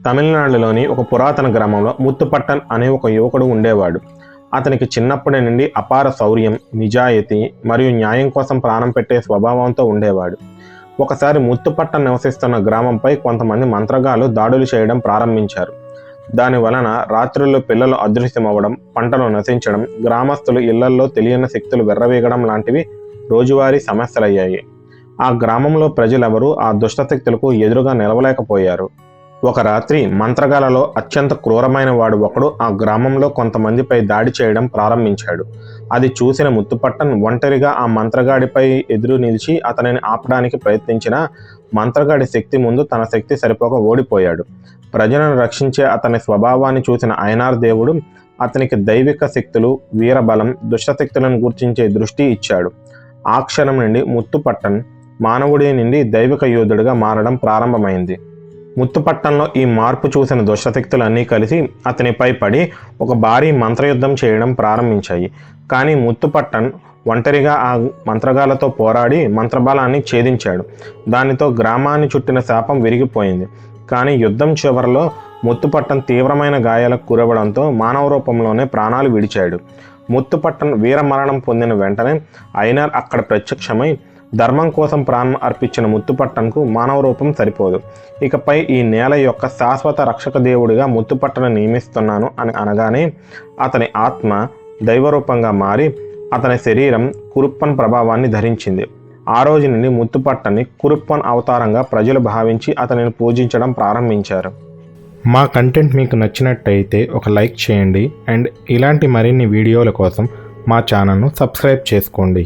తమిళనాడులోని ఒక పురాతన గ్రామంలో ముత్తుపట్టన్ అనే ఒక యువకుడు ఉండేవాడు. అతనికి చిన్నప్పటి నుండి అపార శౌర్యం, నిజాయితీ మరియు న్యాయం కోసం ప్రాణం పెట్టే స్వభావంతో ఉండేవాడు. ఒకసారి ముత్తుపట్టన్ నివసిస్తున్న గ్రామంపై కొంతమంది మంత్రగాళ్ళు దాడులు చేయడం ప్రారంభించారు. దాని వలన రాత్రుల్లో పిల్లలు అదృశ్యమవ్వడం, పంటలు నశించడం, గ్రామస్తులు ఇళ్లల్లో తెలియని శక్తులు విర్రవీగడం లాంటివి రోజువారీ సమస్యలయ్యాయి. ఆ గ్రామంలో ప్రజలెవరూ ఆ దుష్టశక్తులకు ఎదురుగా నిలవలేకపోయారు. ఒక రాత్రి మంత్రగాలలో అత్యంత క్రూరమైన వాడు ఒకడు ఆ గ్రామంలో కొంతమందిపై దాడి చేయడం ప్రారంభించాడు. అది చూసిన ముత్తుపట్టన్ ఒంటరిగా ఆ మంత్రగాడిపై ఎదురు నిలిచి అతనిని ఆపడానికి ప్రయత్నించినా మంత్రగాడి శక్తి ముందు తన శక్తి సరిపోక ఓడిపోయాడు. ప్రజలను రక్షించే అతని స్వభావాన్ని చూసిన అయ్యనార్ దేవుడు అతనికి దైవిక శక్తులు, వీరబలం, దుష్టశక్తులను గుర్తించే దృష్టి ఇచ్చాడు. ఆ క్షణం నుండి ముత్తుపట్టన్ మానవుడి నుండి దైవిక యోధుడిగా మారడం ప్రారంభమైంది. ముత్తుపట్టన్లో ఈ మార్పు చూసిన దుష్టశక్తులన్నీ కలిసి అతనిపై పడి ఒక భారీ మంత్రయుద్ధం చేయడం ప్రారంభించాయి. కానీ ముత్తుపట్టన్ ఒంటరిగా ఆ మంత్రగాలతో పోరాడి మంత్రబలాన్ని ఛేదించాడు. దానితో గ్రామాన్ని చుట్టిన శాపం విరిగిపోయింది. కానీ యుద్ధం చివరిలో ముత్తుపట్టన్ తీవ్రమైన గాయాలకు గురవడంతో మానవ రూపంలోనే ప్రాణాలు విడిచాడు. ముత్తుపట్టన్ వీరమరణం పొందిన వెంటనే అయ్యనార్ అక్కడ ప్రత్యక్షమై ధర్మం కోసం ప్రాణం అర్పించిన ముత్తుపట్టన్కు మానవ రూపం సరిపోదు, ఇకపై ఈ నేల యొక్క శాశ్వత రక్షక దేవుడిగా ముత్తుపట్టను నియమిస్తున్నాను అని అనగానే అతని ఆత్మ దైవరూపంగా మారి అతని శరీరం కురుప్పన్ ప్రభావాన్ని ధరించింది. ఆ రోజు నుండి ముత్తుపట్టని కురుప్పన్ అవతారంగా ప్రజలు భావించి అతనిని పూజించడం ప్రారంభించారు. మా కంటెంట్ మీకు నచ్చినట్టయితే ఒక లైక్ చేయండి అండ్ ఇలాంటి మరిన్ని వీడియోల కోసం మా ఛానల్ను సబ్స్క్రైబ్ చేసుకోండి.